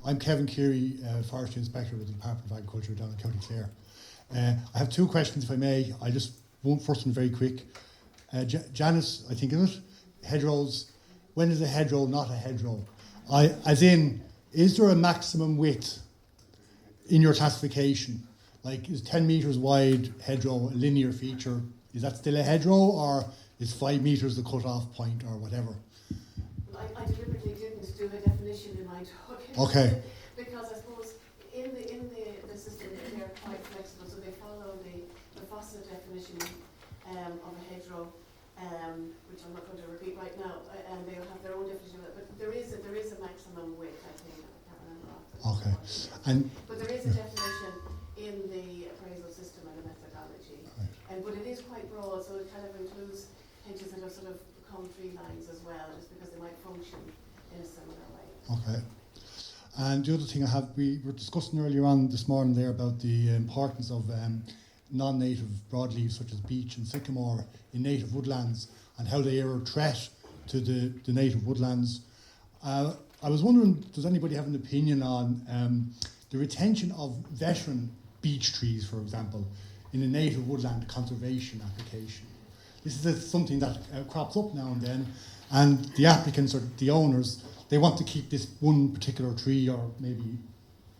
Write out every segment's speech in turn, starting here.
I'm Kevin Cleary, Forestry Inspector with the Department of Agriculture down in County Clare. I have two questions, if I may. I just want first one very quick. Janice, I think, is it? Hedgerows. When is a hedgerow not a hedgerow? As in, is there a maximum width in your classification? Like, is 10 metres wide hedgerow a linear feature? Is that still a hedgerow, or is 5 metres the cut-off point, or whatever? I deliberately didn't do a definition in my talk. Okay. Because I suppose in the system they're quite flexible, so they follow the FOSSA definition of a hedgerow, which I'm not going to repeat right now, and they'll have their own definition of it. But there is a maximum width, I think. I can't remember off the top of my head. But there is a definition in the appraisal system and the methodology. Right. But it is quite broad, so it kind of includes hedges that are sort of become tree lines as well, just because they might function in a similar way. Okay. And the other thing we were discussing earlier on this morning there about the importance of non-native broadleaves such as beech and sycamore in native woodlands and how they are a threat to the native woodlands. I was wondering, does anybody have an opinion on the retention of veteran beech trees, for example, in a native woodland conservation application? This is something that crops up now and then, and the applicants or the owners, they want to keep this one particular tree, or maybe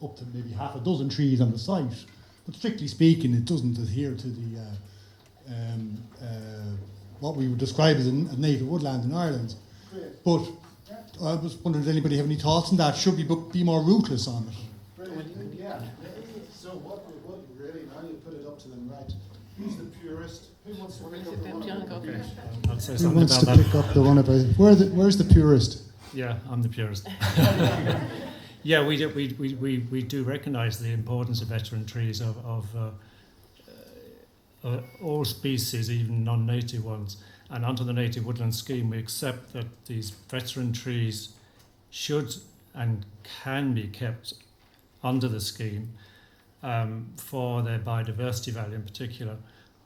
up to maybe half a dozen trees on the site. But strictly speaking, it doesn't adhere to the what we would describe as a native woodland in Ireland. But I was wondering, does anybody have any thoughts on that? Should we be more ruthless on it? Brilliant. Yeah. So what really, now you put it up to them, right? Who's the purist? Who wants to pick up the one? Okay. I'll say Who something wants about to that. pick up the one about where's the purist? Yeah, I'm the purist. Yeah, we do recognise the importance of veteran trees of all species, even non-native ones. And under the native woodland scheme, we accept that these veteran trees should and can be kept under the scheme for their biodiversity value in particular.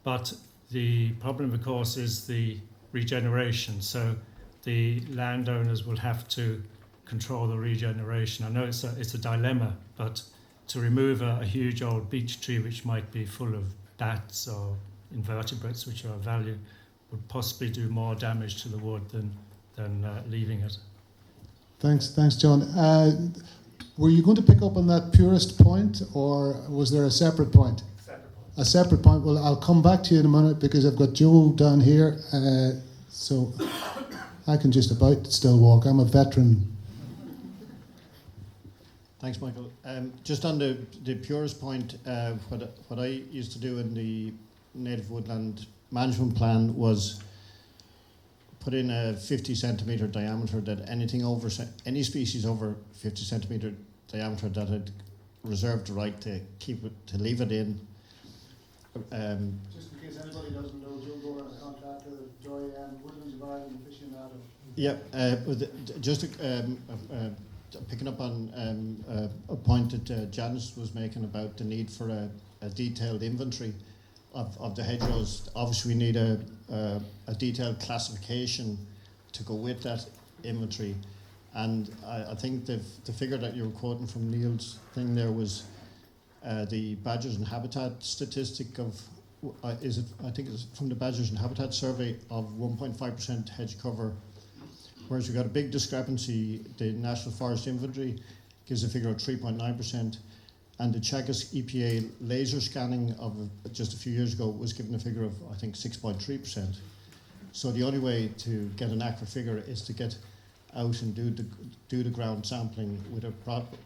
But the problem, of course, is the regeneration. So the landowners will have to control the regeneration. I know it's a dilemma, but to remove a huge old beech tree which might be full of bats or invertebrates which are of value would possibly do more damage to the wood than leaving it. Thanks, John. Were you going to pick up on that purist point, or was there a separate point? A separate point. Well, I'll come back to you in a minute because I've got Joe down here, so I can just about still walk. I'm a veteran. Thanks, Michael. Just on the purist point, what I used to do in the native woodland management plan was put in a 50 centimetre diameter, that any species over 50 centimetre diameter that had reserved the right to leave it in. Just in case anybody doesn't know, Joe Gore, a contractor, Woodlands of Ireland aficionado. Yeah, just picking up on a point that Janice was making about the need for a detailed inventory of the hedgerows. Obviously, we need a detailed classification to go with that inventory. And I think the figure that you were quoting from Neil's thing there was the Badgers and Habitat statistic of, I think it's from the Badgers and Habitat survey of 1.5% hedge cover, whereas we've got a big discrepancy. The National Forest Inventory gives a figure of 3.9%, and the Teagasc EPA laser scanning of just a few years ago was given a figure of, I think, 6.3%. So the only way to get an accurate figure is to get out and do the ground sampling with a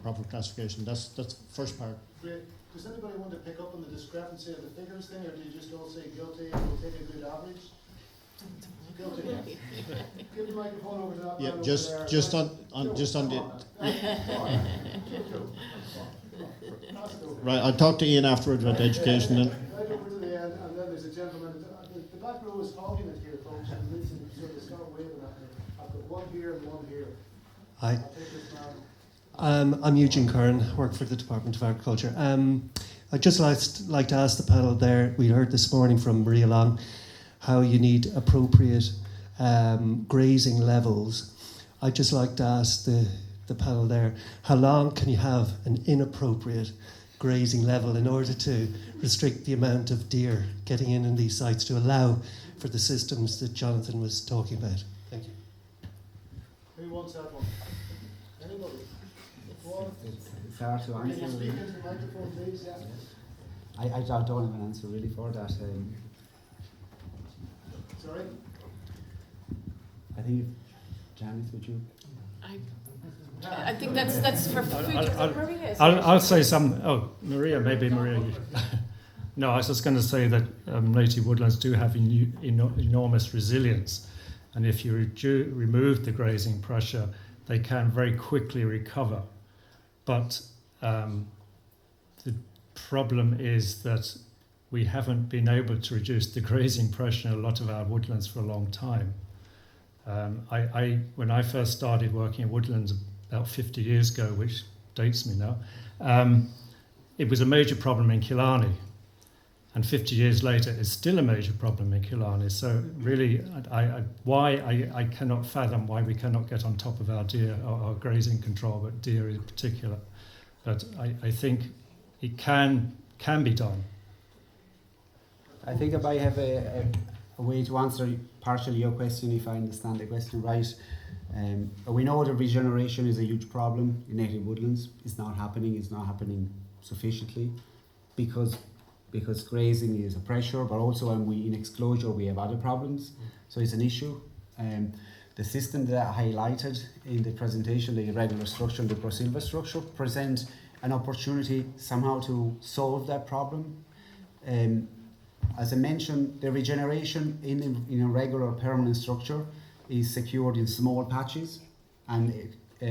proper classification. That's the first part. Great. Does anybody want to pick up on the discrepancy of the figures thing, or do you just all say guilty and we'll take a good average? Guilty. Give the microphone over to that man over there. Right, I'll talk to Ian afterwards about the education then. Right over to the end, and then there's a gentleman. The back row is talking it here, folks, and listen, so they start waving at me. I've got one here and one here. Hi. I'll take this man. I'm Eugene Curran, work for the Department of Agriculture. I'd just like to ask the panel there, we heard this morning from Maria Long, how you need appropriate grazing levels. I'd just like to ask the the panel there. How long can you have an inappropriate grazing level in order to restrict the amount of deer getting in these sites to allow for the systems that Jonathan was talking about? Thank you. Who wants that one? Anybody? It's hard to answer. Can you speak into the microphone, please? Yeah. I don't have an answer really for that. Sorry? I think, Janice, would you? I think that's for future. Maria, I'll say some. Oh, Maria, maybe Maria. No, I was just going to say that native woodlands do have enormous resilience, and if you remove the grazing pressure, they can very quickly recover. But the problem is that we haven't been able to reduce the grazing pressure in a lot of our woodlands for a long time. When I first started working in woodlands about 50 years ago, which dates me now, it was a major problem in Killarney. And 50 years later, it's still a major problem in Killarney. So really, I cannot fathom why we cannot get on top of our deer, our grazing control, but deer in particular. But I think it can be done. I think if I have a way to answer partially your question, if I understand the question right. We know that regeneration is a huge problem in native woodlands. It's not happening sufficiently because grazing is a pressure, but also when we in exclosure we have other problems. So it's an issue. The system that I highlighted in the presentation, the irregular structure and the pro-silva structure, present an opportunity somehow to solve that problem. As I mentioned, the regeneration in a regular permanent structure is secured in small patches, and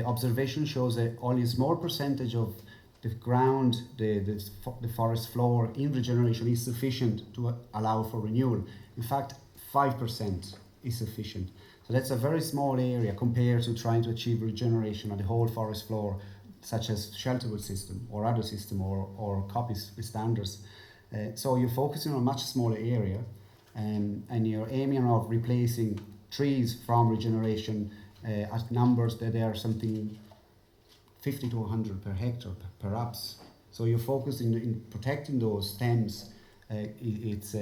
observation shows that only a small percentage of the ground, the forest floor in regeneration is sufficient to allow for renewal. In fact, 5% is sufficient. So that's a very small area compared to trying to achieve regeneration on the whole forest floor, such as shelterwood system or other system or copies with standards. So you're focusing on a much smaller area, and you're aiming at replacing trees from regeneration at numbers that are something 50 to 100 per hectare, perhaps. So you're focusing in protecting those stems. It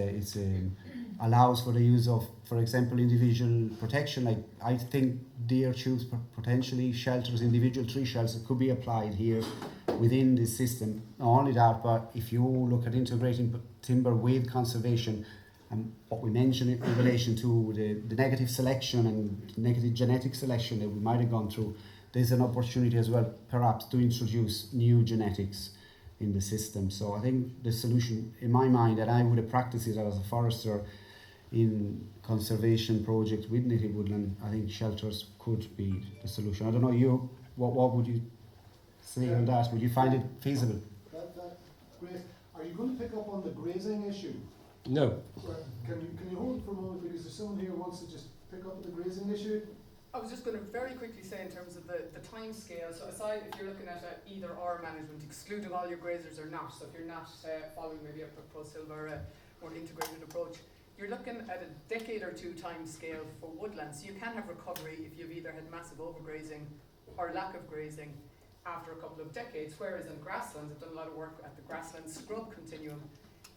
allows for the use of, for example, individual protection. Like I think deer choose potentially shelters, individual tree shelters could be applied here within this system. Not only that, but if you look at integrating timber with conservation, and what we mentioned in relation to the negative selection and negative genetic selection that we might have gone through, there's an opportunity as well, perhaps, to introduce new genetics in the system. So I think the solution, in my mind, and I would have practiced it as a forester in conservation projects with native woodland, I think shelters could be the solution. I don't know, you, what would you say on that? Would you find it feasible? Great. Are you going to pick up on the grazing issue? No. Can you hold it for a moment, because there's someone here who wants to just pick up the grazing issue? I was just going to very quickly say in terms of the time scale, so aside if you're looking at either or management, excluding all your grazers or not, so if you're not following maybe a pro-silva or a more integrated approach, you're looking at a decade or two time scale for woodlands. So you can have recovery if you've either had massive overgrazing or lack of grazing after a couple of decades, whereas in grasslands, I've done a lot of work at the grassland scrub continuum,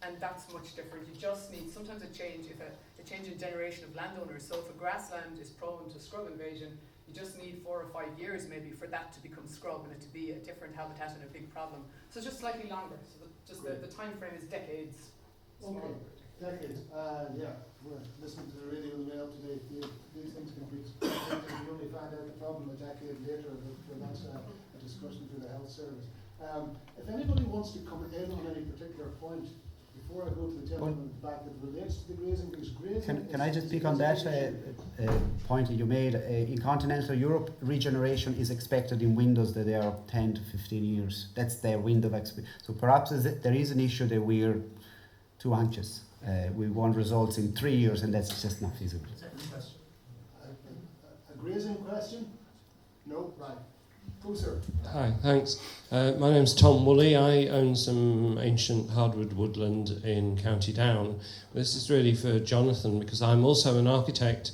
and that's much different. You just need sometimes a change in generation of landowners. So if a grassland is prone to scrub invasion, you just need 4 or 5 years maybe for that to become scrub and it to be a different habitat and a big problem. So it's just slightly longer. So the time frame is decades. Okay, decades. Yeah, we're listening to the radio on the way up today. These things can be expected. We only find out the problem a decade later, but that's a discussion through the health service. If anybody wants to come in on any particular point, before I go to the gentleman back that relates to the grazing, because grazing... Can I just speak on that point that you made? In continental Europe, regeneration is expected in windows that are 10 to 15 years. That's their window of expectation. So perhaps there is an issue that we're too anxious. We want results in 3 years, and that's just not feasible. A grazing question? No? Right. Go, sir. Hi, thanks. My name's Tom Woolley. I own some ancient hardwood woodland in County Down. This is really for Jonathan, because I'm also an architect.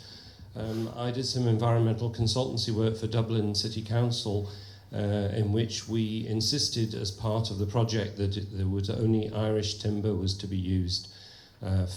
I did some environmental consultancy work for Dublin City Council, in which we insisted as part of the project that there was only Irish timber was to be used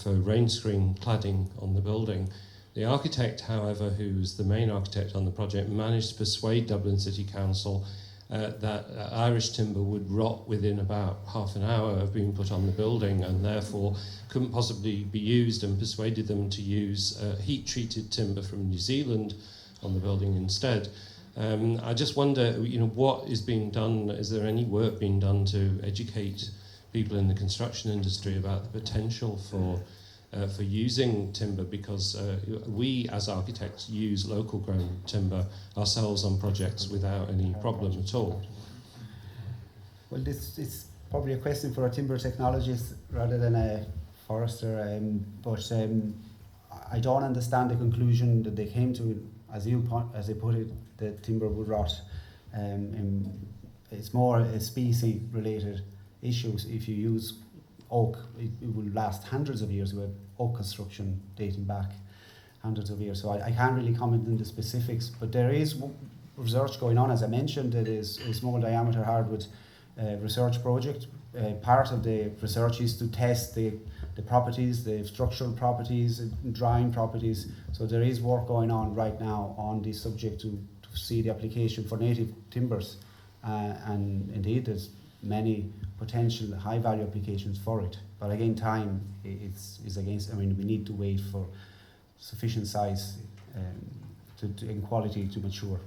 for rain screen cladding on the building. The architect, however, who's the main architect on the project, managed to persuade Dublin City Council that Irish timber would rot within about half an hour of being put on the building and therefore couldn't possibly be used, and persuaded them to use heat-treated timber from New Zealand on the building instead. I just wonder, what is being done? Is there any work being done to educate people in the construction industry about the potential for using timber? Because we, as architects, use local grown timber ourselves on projects without any problem at all. Well, this is probably a question for a timber technologist rather than a forester, but I don't understand the conclusion that they came to, as they put it, that timber would rot. It's more a species-related issue. If you use oak, it will last hundreds of years. We have oak construction dating back hundreds of years. So I can't really comment on the specifics, but there is research going on, as I mentioned. It is a small diameter hardwood research project. Part of the research is to test the properties, the structural properties, drying properties. So there is work going on right now on this subject to see the application for native timbers. And indeed, there's many potential high value applications for it. But again, time is against. We need to wait for sufficient size and quality to mature.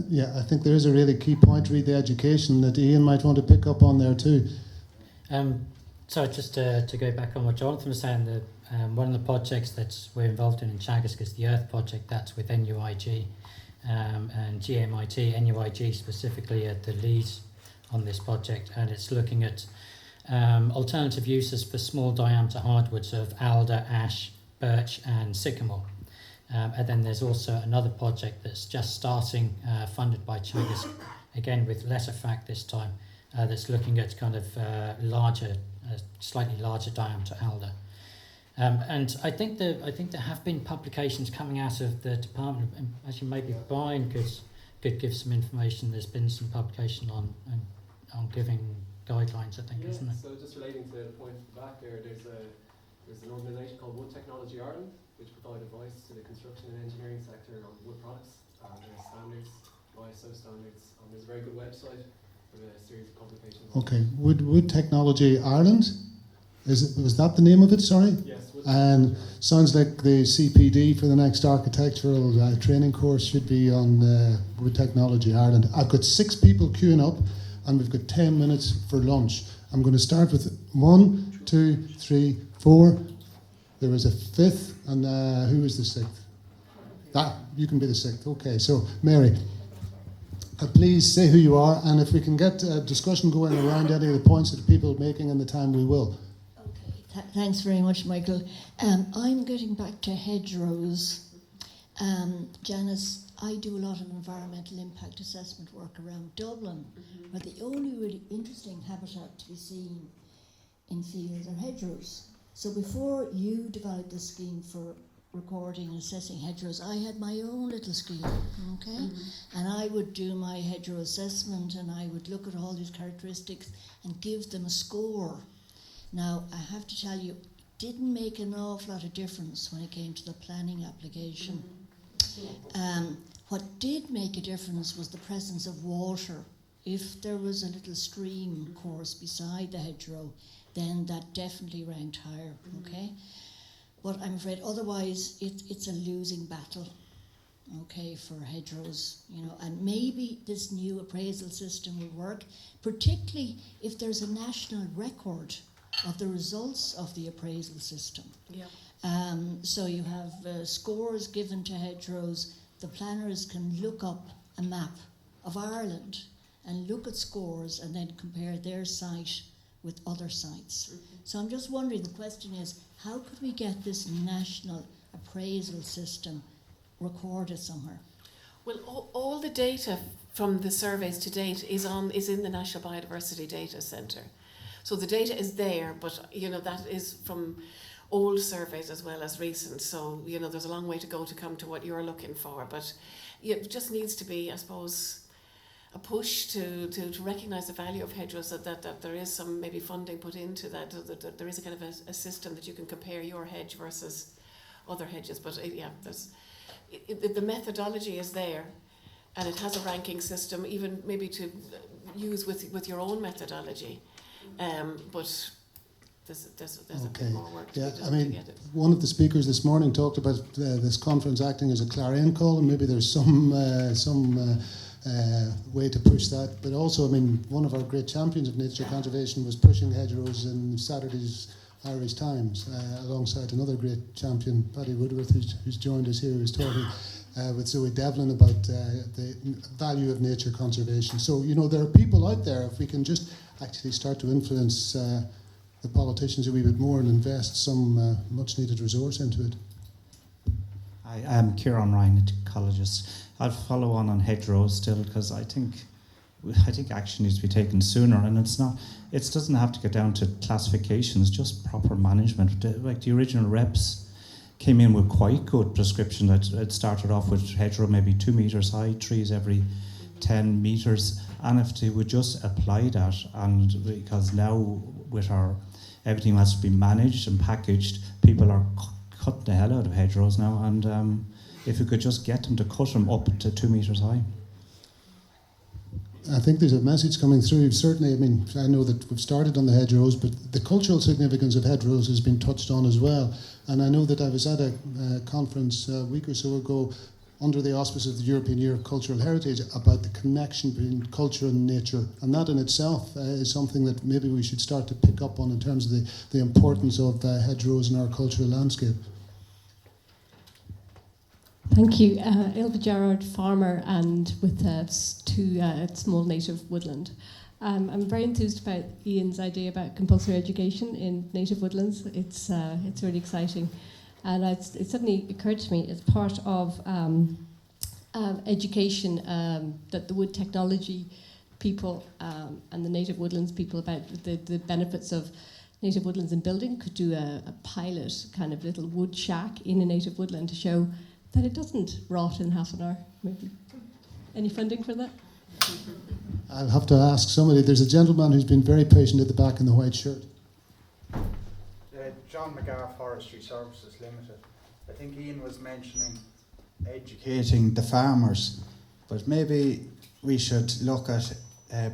Yeah, I think there is a really key point, read the education, that Ian might want to pick up on there too. So just to go back on what Jonathan was saying, that one of the projects that we're involved in Teagasc is the Earth Project. That's with NUIG and GMIT, NUIG specifically at the lead on this project, and it's looking at alternative uses for small diameter hardwoods of alder, ash, birch and sycamore. And then there's also another project that's just starting, funded by Teagasc, again with Letterfact this time, that's looking at kind of slightly larger diameter alder. And I think there have been publications coming out of the department. Actually, maybe Brian could give some information. There's been some publication on giving guidelines, I think, isn't there? So just relating to the point back there, there's an organisation called Wood Technology Ireland, which provide advice to the construction and engineering sector on wood products, their standards, ISO standards, and there's a very good website with a series of publications. Okay, Wood Technology Ireland? Was that the name of it, sorry? Yes. And sounds like the CPD for the next architectural training course should be on Wood Technology Ireland. I've got 6 people queuing up and we've got 10 minutes for lunch. I'm going to start with 1, 2, 3, 4. There was a 5th, and who was the 6th? You can be the 6th. Okay, so Mary, please say who you are, and if we can get a discussion going around any of the points that the people are making in the time, we will. Okay, thanks very much, Michael. I'm getting back to hedgerows. Janice, I do a lot of environmental impact assessment work around Dublin, where the only really interesting habitat to be seen in fields are hedgerows. So before you developed the scheme for recording and assessing hedgerows, I had my own little scheme, okay? And I would do my hedgerow assessment and I would look at all these characteristics and give them a score. Now, I have to tell you, it didn't make an awful lot of difference when it came to the planning application. What did make a difference was the presence of water. If there was a little stream course beside the hedgerow, then that definitely ranked higher, okay? But I'm afraid otherwise it's a losing battle, okay, for hedgerows, and maybe this new appraisal system will work, particularly if there's a national record of the results of the appraisal system. Yeah. So you have scores given to hedgerows. The planners can look up a map of Ireland and look at scores and then compare their site with other sites. So I'm just wondering, the question is, how could we get this national appraisal system recorded somewhere? Well, all the data from the surveys to date is in the National Biodiversity Data Centre. So the data is there, but that is from old surveys as well as recent. So there's a long way to go to come to what you're looking for. But it just needs to be, I suppose, push to recognise the value of hedgerows, that there is some maybe funding put into that there is a kind of a system that you can compare your hedge versus other hedges. But the methodology is there, and it has a ranking system, even maybe to use with your own methodology. But there's a bit more work to be done to get it. One of the speakers this morning talked about this conference acting as a clarion call, and maybe there's some way to push that. But also, one of our great champions of nature conservation was pushing hedgerows in Saturday's Irish Times, alongside another great champion, Paddy Woodworth, who's joined us here, who's talking with Zoe Devlin about the value of nature conservation. So, there are people out there, if we can just actually start to influence the politicians a wee bit more and invest some much needed resource into it. I am Kieran Ryan, ecologist. I'll follow on hedgerows still, because I think action needs to be taken sooner, and it doesn't have to get down to classifications, just proper management. Like the original reps came in with quite good prescription. That it started off with hedgerow maybe 2 meters high, trees every 10 meters, and if they would just apply that, and because now with everything has to be managed and packaged, people are cutting the hell out of hedgerows now, and if we could just get them to cut them up to 2 meters high. I think there's a message coming through. Certainly, I know that we've started on the hedgerows, but the cultural significance of hedgerows has been touched on as well. And I know that I was at a conference a week or so ago under the auspices of the European Year of Cultural Heritage about the connection between culture and nature. And that in itself is something that maybe we should start to pick up on in terms of the importance of hedgerows in our cultural landscape. Thank you. Ilva Gerard, farmer and with two small native woodland. I'm very enthused about Ian's idea about compulsory education in native woodlands. It's really exciting. And it suddenly occurred to me as part of education that the wood technology people and the native woodlands people about the benefits of native woodlands in building could do a pilot kind of little wood shack in a native woodland to show that it doesn't rot in half an hour. Maybe. Any funding for that? I'll have to ask somebody. There's a gentleman who's been very patient at the back in the white shirt. John McGarr, Forestry Services Limited. I think Ian was mentioning educating the farmers, but maybe we should look at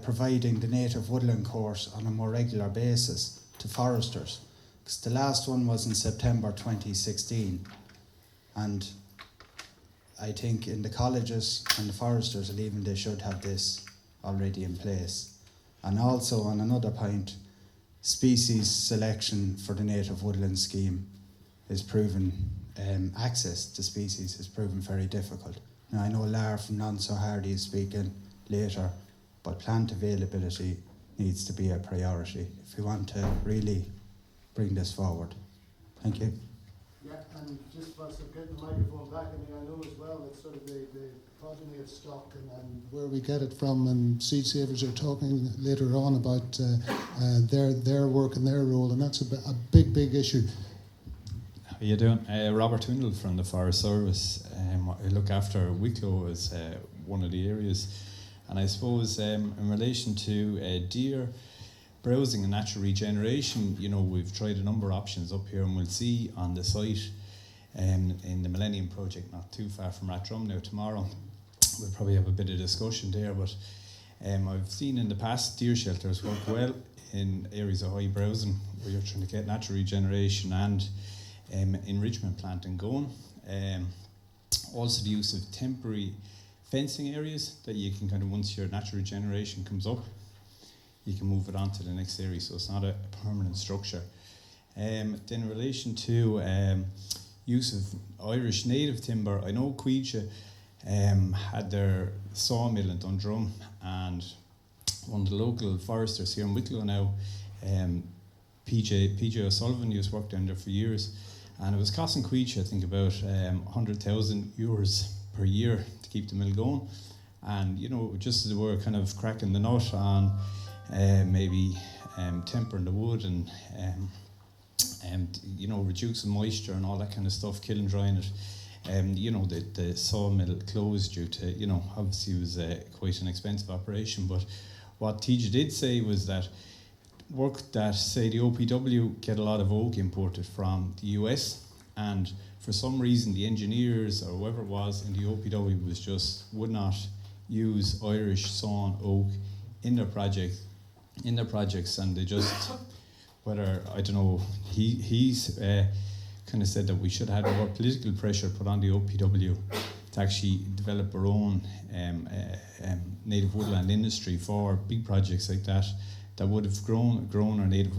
providing the native woodland course on a more regular basis to foresters, because the last one was in September 2016, and I think in the colleges and the foresters and even they should have this already in place. And also on another point, species selection for the native woodland scheme is proven, access to species is proven very difficult. Now I know Lara from Non-So-Hardy is speaking later, but plant availability needs to be a priority if we want to really bring this forward. Thank you. Yeah, and just whilst I'm getting the microphone back, I know as well that sort of the progeny of stock and where we get it from, and seed savers are talking later on about their work and their role, and that's a big issue. How are you doing? Robert Windle from the Forest Service. I look after Wicklow as one of the areas, and I suppose in relation to deer browsing and natural regeneration, we've tried a number of options up here, and we'll see on the site in the Millennium Project, not too far from Rathdrum now tomorrow. We'll probably have a bit of discussion there, but I've seen in the past deer shelters work well in areas of high browsing where you're trying to get natural regeneration and enrichment planting going. Also the use of temporary fencing areas that you can kind of, once your natural regeneration comes up, you can move it on to the next area, so it's not a permanent structure. Then in relation to use of Irish native timber, I know Queecha had their sawmill in Dundrum, and one of the local foresters here in Wicklow now, PJ O'Sullivan, used to work down there for years, and it was costing Queecha, I think, about 100,000 euros per year to keep the mill going. And just as they were kind of cracking the nut on maybe tempering the wood and reducing moisture and all that kind of stuff, killing, drying it. the sawmill closed due to, obviously it was quite an expensive operation. But what Teagasc did say was that work that, say, the OPW get a lot of oak imported from the US, and for some reason the engineers or whoever it was in the OPW would not use Irish sawn oak in their projects, and they just, whether, I don't know, he's kind of said that we should have more political pressure put on the OPW to actually develop our own native woodland industry for big projects like that would have grown our native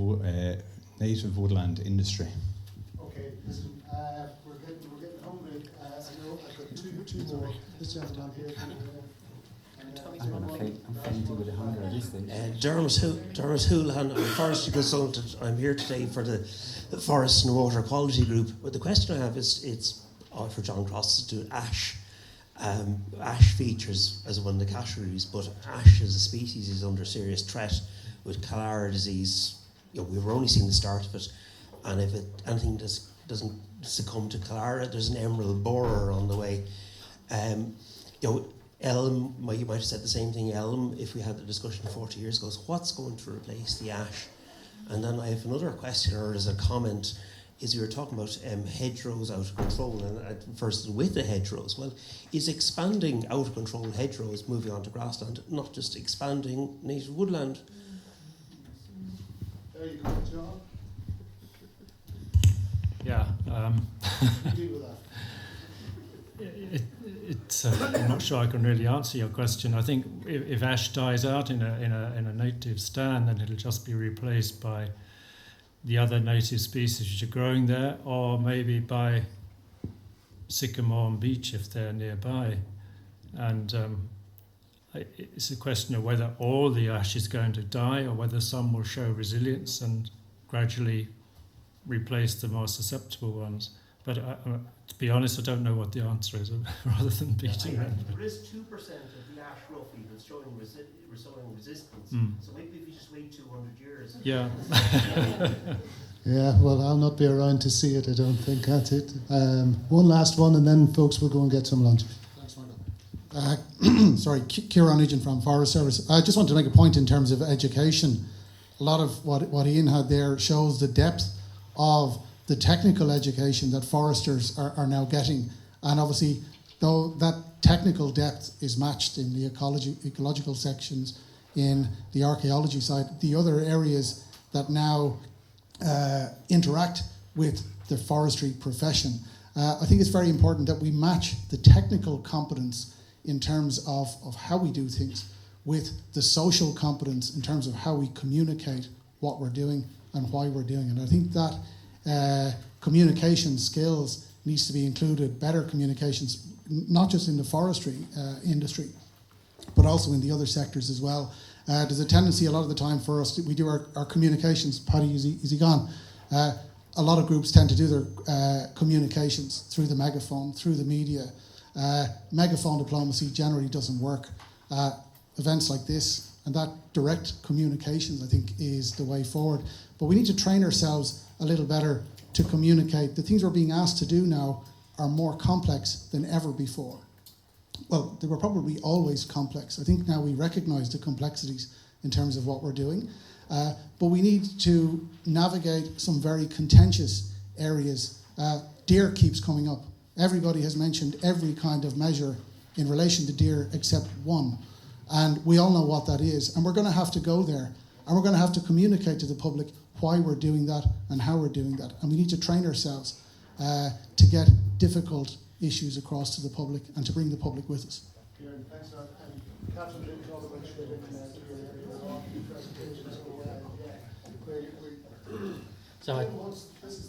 woodland industry. Okay, listen, we're getting hungry. I know I've got two more. This gentleman here. I'm fainting with the hunger at this stage. Dermot Houlihan, I'm a forestry consultant. I'm here today for the Forest and Water Quality Group. But the question I have is for John Cross to do ash. Ash features as one of the categories, but ash as a species is under serious threat with cholera disease. We've only seen the start of it, and if anything doesn't succumb to cholera, there's an emerald borer on the way. Elm, you might have said the same thing, elm, if we had the discussion 40 years ago, so what's going to replace the ash? And then I have another question, or as a comment, is you were talking about hedgerows out of control, and first with the hedgerows. Well, is expanding out of control hedgerows, moving on to grassland, not just expanding native woodland? There you go, John. Yeah. Deal with that. I'm not sure I can really answer your question. I think if ash dies out in a native stand, then it'll just be replaced by the other native species which are growing there, or maybe by sycamore and beech if they're nearby. And it's a question of whether all the ash is going to die or whether some will show resilience and gradually replace the more susceptible ones. But to be honest, I don't know what the answer is, rather than beating it. There is 2% of the ash roughly that's showing resistance. So maybe if you just wait 200 years. Yeah. Yeah, well, I'll not be around to see it, I don't think. That's it. One last one, and then folks will go and get some lunch. Thanks, Michael. Sorry, Kieran Nugent from Forest Service. I just want to make a point in terms of education. A lot of what Ian had there shows the depth of the technical education that foresters are now getting. And obviously, though that technical depth is matched in the ecological sections, in the archaeology side, the other areas that now interact with the forestry profession. I think it's very important that we match the technical competence in terms of how we do things with the social competence in terms of how we communicate what we're doing and why we're doing it. I think that communication skills needs to be included, better communications, not just in the forestry industry, but also in the other sectors as well. There's a tendency a lot of the time for us, we do our communications, Paddy, is he gone? A lot of groups tend to do their communications through the megaphone, through the media. Megaphone diplomacy generally doesn't work. Events like this and that direct communications, I think, is the way forward. But we need to train ourselves a little better to communicate. The things we're being asked to do now are more complex than ever before. Well, they were probably always complex. I think now we recognize the complexities in terms of what we're doing. But we need to navigate some very contentious areas. Deer keeps coming up. Everybody has mentioned every kind of measure in relation to deer except one. And we all know what that is. And we're going to have to go there. And we're going to have to communicate to the public why we're doing that and how we're doing that. And we need to train ourselves to get difficult issues across to the public and to bring the public with us. Thanks, Catherine didn't talk about this is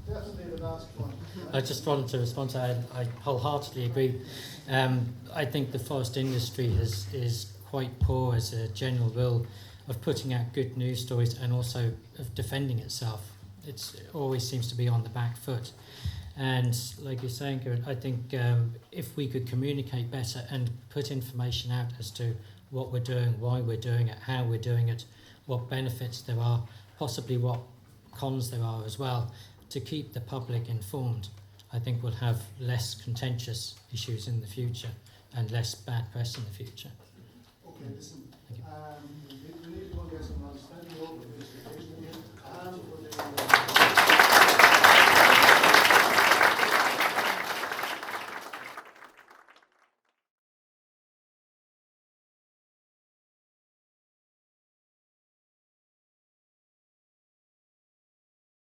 definitely the last one. I just wanted to respond to that. I wholeheartedly agree. I think the forest industry is quite poor as a general rule of putting out good news stories and also of defending itself. It always seems to be on the back foot. And like you're saying, Kieran, I think if we could communicate better and put information out as to what we're doing, why we're doing it, how we're doing it, what benefits there are, possibly what cons there are as well, to keep the public informed. I think we'll have less contentious issues in the future and less bad press in the future. Okay, listen.